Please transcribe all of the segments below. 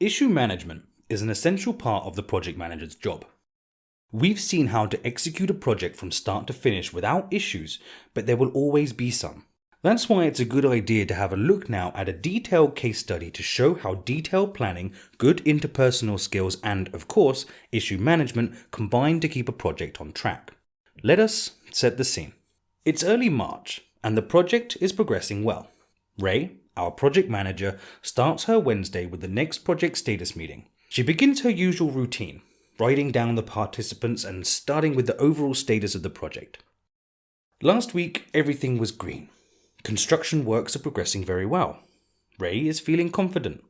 Issue management is an essential part of the project manager's job. We've seen how to execute a project from start to finish without issues, but there will always be some. That's why it's a good idea to have a look now at a detailed case study to show how detailed planning, good interpersonal skills, and, of course, issue management combine to keep a project on track. Let us set the scene. It's early March, and the project is progressing well. Ray, our project manager, starts her Wednesday with the next project status meeting. She begins her usual routine, writing down the participants and starting with the overall status of the project. Last week, everything was green. Construction works are progressing very well. Ray is feeling confident.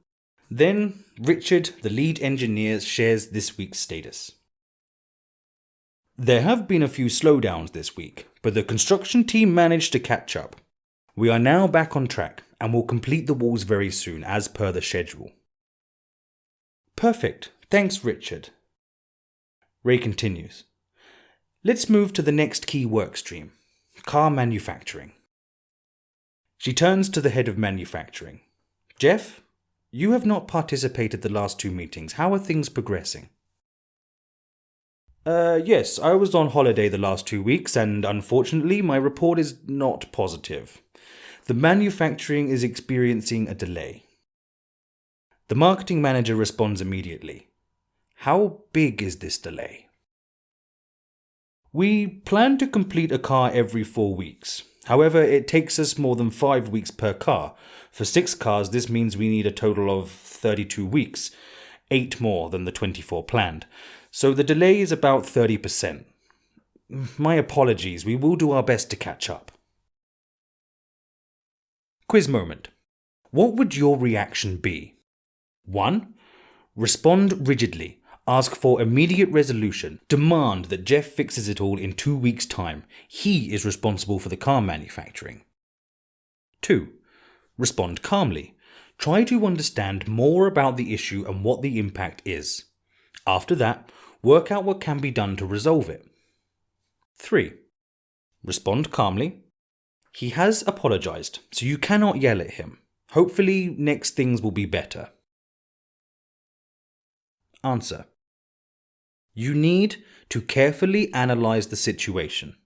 Then, Richard, the lead engineer, shares this week's status. There have been a few slowdowns this week, but the construction team managed to catch up. We are now back on track and will complete the walls very soon as per the schedule. Perfect. Thanks, Richard. Ray continues. Let's move to the next key work stream, car manufacturing. She turns to the head of manufacturing. Jeff, you have not participated the last 2 meetings. How are things progressing? Yes, I was on holiday the last 2 weeks and unfortunately my report is not positive. The manufacturing is experiencing a delay. The marketing manager responds immediately. How big is this delay? We plan to complete a car every 4 weeks. However, it takes us more than 5 weeks per car. For 6 cars, this means we need a total of 32 weeks, 8 more than the 24 planned. So the delay is about 30%. My apologies, we will do our best to catch up. Quiz moment. What would your reaction be? 1. Respond rigidly. Ask for immediate resolution. Demand that Jeff fixes it all in 2 weeks' time. He is responsible for the car manufacturing. 2. Respond calmly. Try to understand more about the issue and what the impact is. After that, work out what can be done to resolve it. 3. Respond calmly. He has apologized, so you cannot yell at him. Hopefully, next things will be better. Answer. You need to carefully analyze the situation.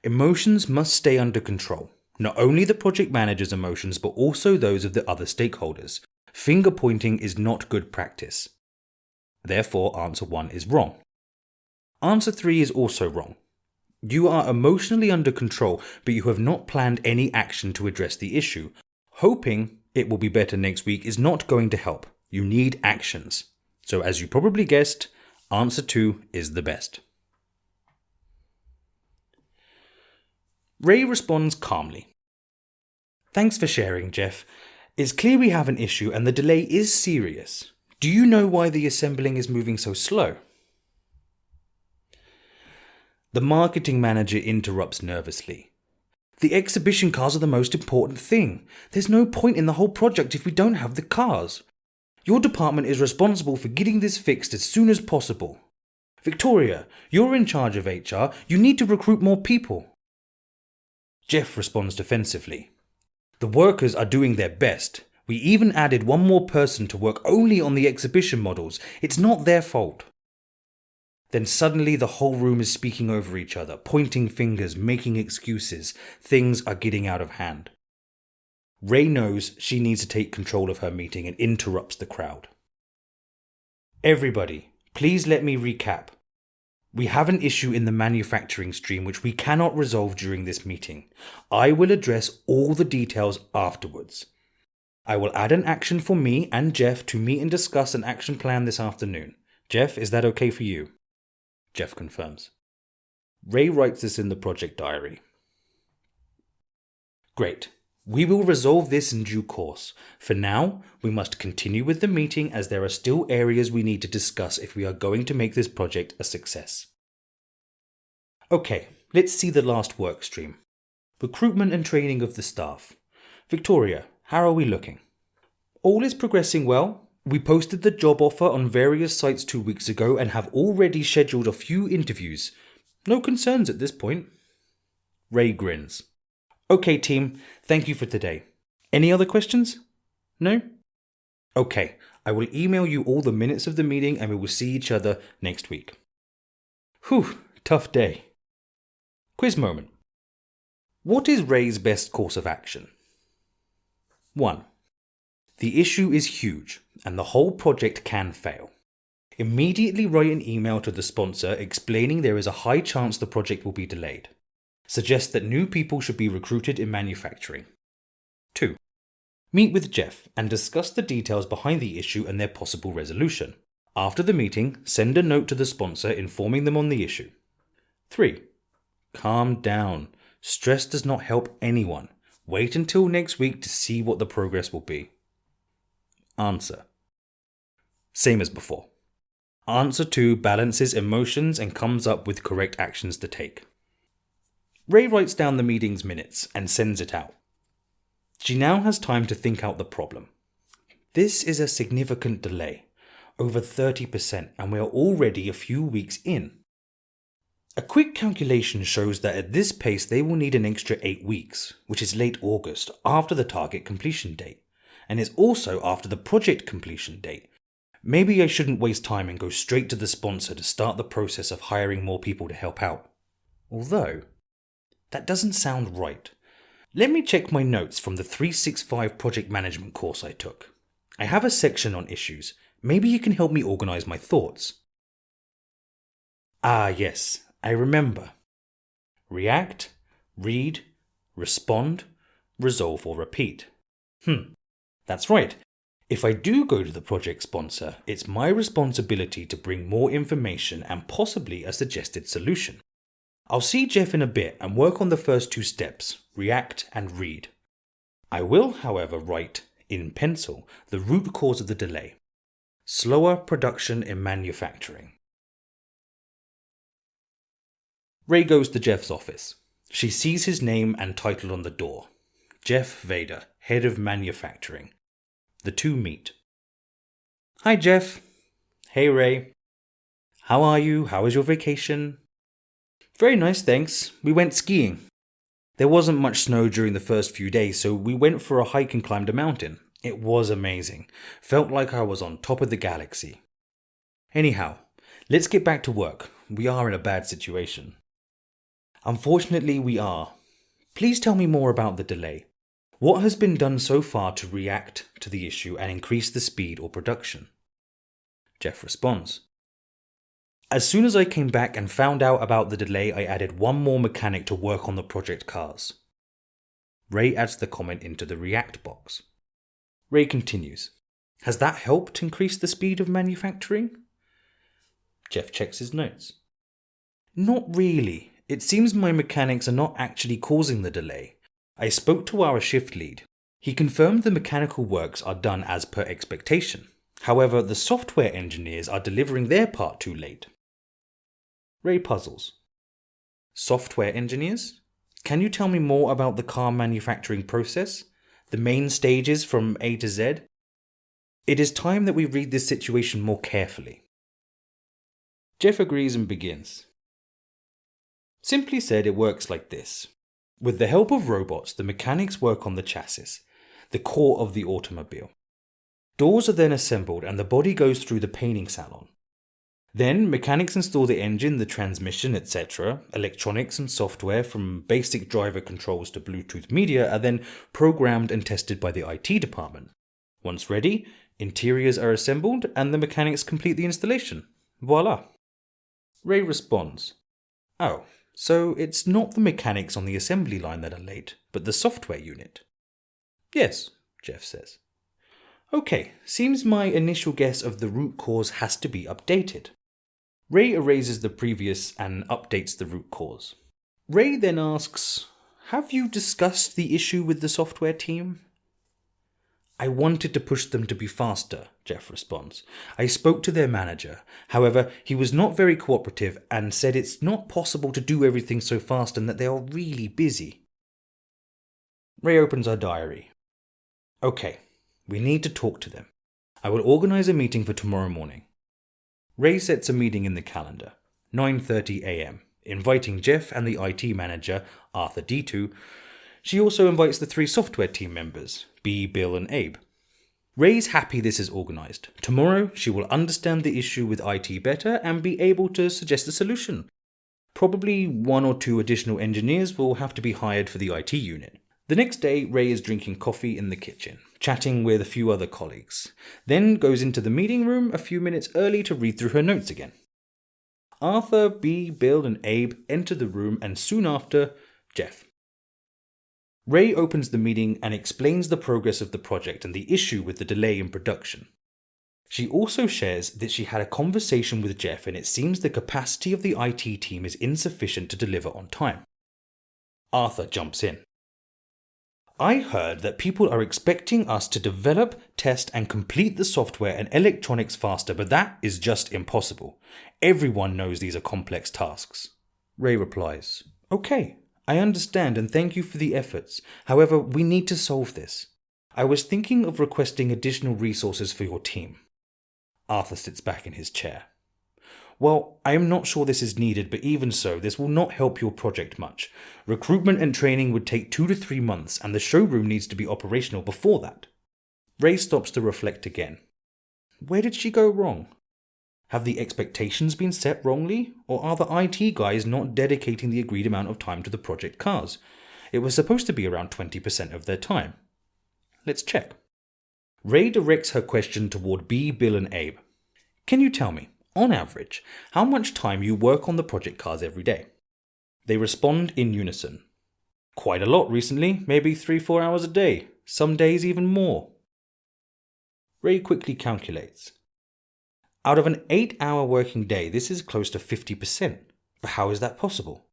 Emotions must stay under control. Not only the project manager's emotions, but also those of the other stakeholders. Finger pointing is not good practice. Therefore, answer 1 is wrong. Answer 3 is also wrong. You are emotionally under control, but you have not planned any action to address the issue. Hoping it will be better next week is not going to help. You need actions. So as you probably guessed, answer 2 is the best. Ray responds calmly. Thanks for sharing, Jeff. It's clear we have an issue and the delay is serious. Do you know why the assembling is moving so slow? The marketing manager interrupts nervously. The exhibition cars are the most important thing. There's no point in the whole project if we don't have the cars. Your department is responsible for getting this fixed as soon as possible. Victoria, you're in charge of HR. You need to recruit more people. Jeff responds defensively. The workers are doing their best. We even added 1 more person to work only on the exhibition models. It's not their fault. Then suddenly the whole room is speaking over each other, pointing fingers, making excuses. Things are getting out of hand. Ray knows she needs to take control of her meeting and interrupts the crowd. Everybody, please let me recap. We have an issue in the manufacturing stream which we cannot resolve during this meeting. I will address all the details afterwards. I will add an action for me and Jeff to meet and discuss an action plan this afternoon. Jeff, is that okay for you? Jeff confirms. Ray writes this in the project diary. Great. We will resolve this in due course. For now, we must continue with the meeting as there are still areas we need to discuss if we are going to make this project a success. Okay, let's see the last work stream. Recruitment and training of the staff. Victoria, how are we looking? All is progressing well. We posted the job offer on various sites 2 weeks ago and have already scheduled a few interviews. No concerns at this point. Ray grins. Okay team, thank you for today. Any other questions? No? Okay, I will email you all the minutes of the meeting and we will see each other next week. Whew, tough day. Quiz moment. What is Ray's best course of action? 1. The issue is huge and the whole project can fail. Immediately write an email to the sponsor explaining there is a high chance the project will be delayed. Suggest that new people should be recruited in manufacturing. 2. Meet with Jeff and discuss the details behind the issue and their possible resolution. After the meeting, send a note to the sponsor informing them on the issue. 3. Calm down. Stress does not help anyone. Wait until next week to see what the progress will be. Answer. Same as before. Answer 2 balances emotions and comes up with correct actions to take. Ray writes down the meeting's minutes and sends it out. She now has time to think out the problem. This is a significant delay, over 30%, and we are already a few weeks in. A quick calculation shows that at this pace they will need an extra 8 weeks, which is late August, after the target completion date, and is also after the project completion date. Maybe I shouldn't waste time and go straight to the sponsor to start the process of hiring more people to help out. Although, that doesn't sound right. Let me check my notes from the 365 project management course I took. I have a section on issues. Maybe you can help me organize my thoughts. Ah, yes, I remember. React, read, respond, resolve or repeat. That's right. If I do go to the project sponsor, it's my responsibility to bring more information and possibly a suggested solution. I'll see Jeff in a bit and work on the first 2 steps, react and read. I will, however, write, in pencil, the root cause of the delay. Slower production in manufacturing. Ray goes to Jeff's office. She sees his name and title on the door. Jeff Vader, head of manufacturing. The two meet. Hi, Jeff. Hey, Ray. How are you? How was your vacation? Very nice, thanks. We went skiing. There wasn't much snow during the first few days, so we went for a hike and climbed a mountain. It was amazing. Felt like I was on top of the galaxy. Anyhow, let's get back to work. We are in a bad situation. Unfortunately, we are. Please tell me more about the delay. What has been done so far to react to the issue and increase the speed or production? Jeff responds. As soon as I came back and found out about the delay, I added one more mechanic to work on the project cars. Ray adds the comment into the React box. Ray continues. Has that helped increase the speed of manufacturing? Jeff checks his notes. Not really. It seems my mechanics are not actually causing the delay. I spoke to our shift lead. He confirmed the mechanical works are done as per expectation. However, the software engineers are delivering their part too late. Ray puzzles. Software engineers? Can you tell me more about the car manufacturing process? The main stages from A to Z? It is time that we read this situation more carefully. Jeff agrees and begins. Simply said, it works like this. With the help of robots, the mechanics work on the chassis, the core of the automobile. Doors are then assembled and the body goes through the painting salon. Then mechanics install the engine, the transmission, etc. Electronics and software from basic driver controls to Bluetooth media are then programmed and tested by the IT department. Once ready, interiors are assembled and the mechanics complete the installation. Voila! Ray responds. Oh, so it's not the mechanics on the assembly line that are late, but the software unit? Yes, Jeff says. Okay, seems my initial guess of the root cause has to be updated. Ray erases the previous and updates the root cause. Ray then asks, have you discussed the issue with the software team? I wanted to push them to be faster, Jeff responds. I spoke to their manager. However, he was not very cooperative and said it's not possible to do everything so fast and that they are really busy. Ray opens her diary. Okay, we need to talk to them. I will organize a meeting for tomorrow morning. Ray sets a meeting in the calendar, 9:30 a.m., inviting Jeff and the IT manager, Arthur D2. She also invites the 3 software team members, B, Bill and Abe. Ray's happy this is organised. Tomorrow, she will understand the issue with IT better and be able to suggest a solution. Probably 1 or 2 additional engineers will have to be hired for the IT unit. The next day, Ray is drinking coffee in the kitchen, chatting with a few other colleagues, then goes into the meeting room a few minutes early to read through her notes again. Arthur, B, Bill and Abe enter the room, and soon after, Jeff. Ray opens the meeting and explains the progress of the project and the issue with the delay in production. She also shares that she had a conversation with Jeff and it seems the capacity of the IT team is insufficient to deliver on time. Arthur jumps in. I heard that people are expecting us to develop, test and complete the software and electronics faster, but that is just impossible. Everyone knows these are complex tasks. Ray replies, Okay, I understand and thank you for the efforts. However, we need to solve this. I was thinking of requesting additional resources for your team. Arthur sits back in his chair. Well, I am not sure this is needed, but even so, this will not help your project much. Recruitment and training would take 2 to 3 months, and the showroom needs to be operational before that. Ray stops to reflect again. Where did she go wrong? Have the expectations been set wrongly, or are the IT guys not dedicating the agreed amount of time to the project cars? It was supposed to be around 20% of their time. Let's check. Ray directs her question toward B, Bill and Abe. Can you tell me, on average, how much time you work on the project cars every day? They respond in unison. Quite a lot recently, maybe 3-4 hours a day, some days even more. Ray quickly calculates. Out of an 8-hour working day, this is close to 50%. But how is that possible?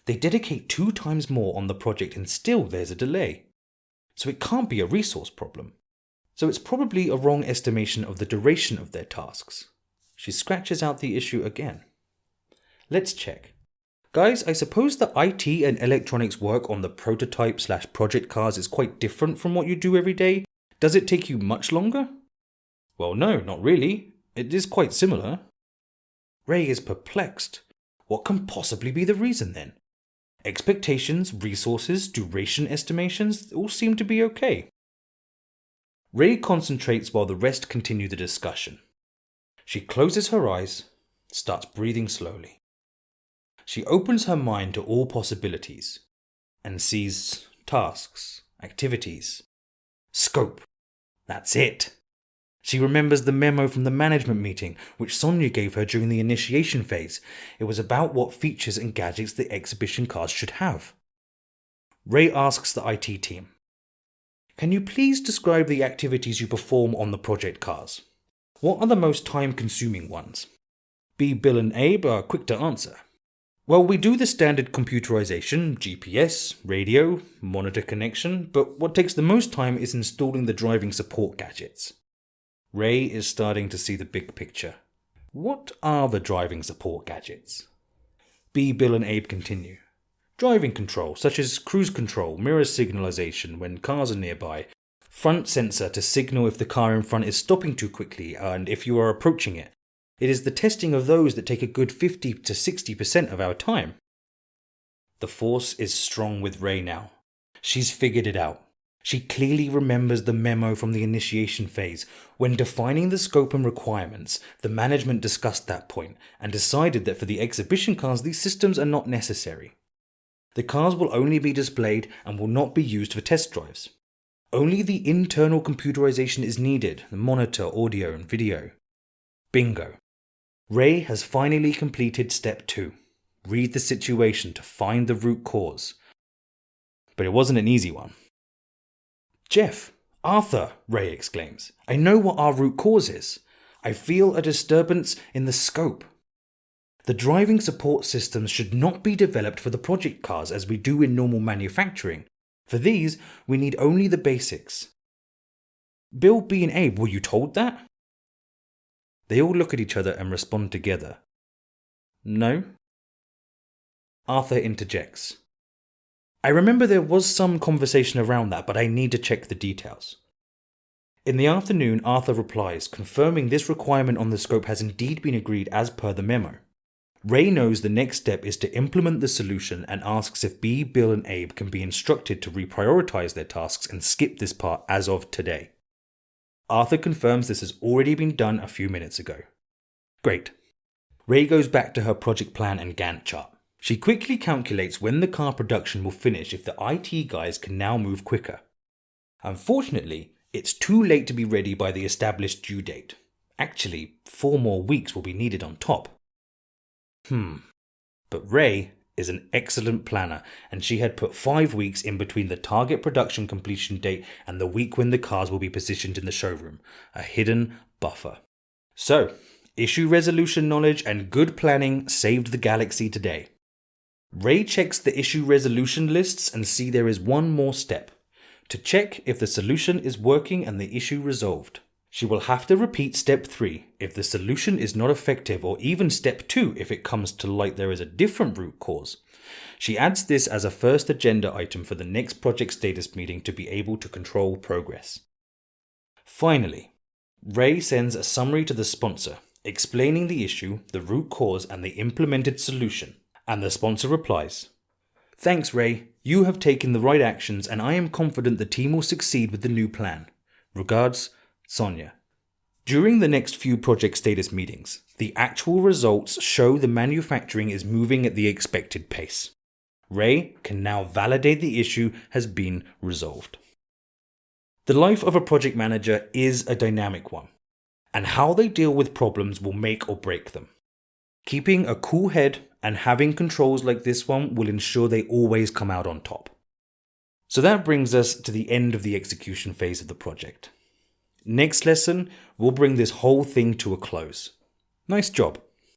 They dedicate 2 times more on the project and still there's a delay. So it can't be a resource problem. So it's probably a wrong estimation of the duration of their tasks. She scratches out the issue again. Let's check. Guys, I suppose the IT and electronics work on the prototype/project cars is quite different from what you do every day. Does it take you much longer? Well, no, not really. It is quite similar. Ray is perplexed. What can possibly be the reason then? Expectations, resources, duration estimations all seem to be okay. Ray concentrates while the rest continue the discussion. She closes her eyes, starts breathing slowly. She opens her mind to all possibilities and sees tasks, activities, scope. That's it. She remembers the memo from the management meeting, which Sonia gave her during the initiation phase. It was about what features and gadgets the exhibition cars should have. Ray asks the IT team, Can you please describe the activities you perform on the project cars? What are the most time-consuming ones? B, Bill and Abe are quick to answer. Well, we do the standard computerization, GPS, radio, monitor connection, but what takes the most time is installing the driving support gadgets. Ray is starting to see the big picture. What are the driving support gadgets? B, Bill and Abe continue. Driving control, such as cruise control, mirror signalization when cars are nearby, front sensor to signal if the car in front is stopping too quickly and if you are approaching it. It is the testing of those that take a good 50 to 60% of our time. The force is strong with Ray now. She's figured it out. She clearly remembers the memo from the initiation phase. When defining the scope and requirements, the management discussed that point and decided that for the exhibition cars these systems are not necessary. The cars will only be displayed and will not be used for test drives. Only the internal computerization is needed, the monitor, audio and video. Bingo. Ray has finally completed step 2. Read the situation to find the root cause. But it wasn't an easy one. Jeff, Arthur, Ray exclaims. I know what our root cause is. I feel a disturbance in the scope. The driving support systems should not be developed for the project cars as we do in normal manufacturing. For these, we need only the basics. Bill, B and Abe, were you told that? They all look at each other and respond together. No. Arthur interjects. I remember there was some conversation around that, but I need to check the details. In the afternoon, Arthur replies, confirming this requirement on the scope has indeed been agreed as per the memo. Ray knows the next step is to implement the solution and asks if B, Bill and Abe can be instructed to reprioritize their tasks and skip this part as of today. Arthur confirms this has already been done a few minutes ago. Great. Ray goes back to her project plan and Gantt chart. She quickly calculates when the car production will finish if the IT guys can now move quicker. Unfortunately, it's too late to be ready by the established due date. Actually, 4 more weeks will be needed on top. But Ray is an excellent planner, and she had put 5 weeks in between the target production completion date and the week when the cars will be positioned in the showroom, a hidden buffer. So, issue resolution knowledge and good planning saved the galaxy today. Ray checks the issue resolution lists and see there is one more step, to check if the solution is working and the issue resolved. She will have to repeat step 3 if the solution is not effective, or even step 2 if it comes to light there is a different root cause. She adds this as a first agenda item for the next project status meeting to be able to control progress. Finally, Ray sends a summary to the sponsor, explaining the issue, the root cause, and the implemented solution, and the sponsor replies, "Thanks, Ray. You have taken the right actions, and I am confident the team will succeed with the new plan. Regards, Sonia." During the next few project status meetings, the actual results show the manufacturing is moving at the expected pace. Ray can now validate the issue has been resolved. The life of a project manager is a dynamic one, and how they deal with problems will make or break them. Keeping a cool head and having controls like this one will ensure they always come out on top. So that brings us to the end of the execution phase of the project. Next lesson, we'll bring this whole thing to a close. Nice job.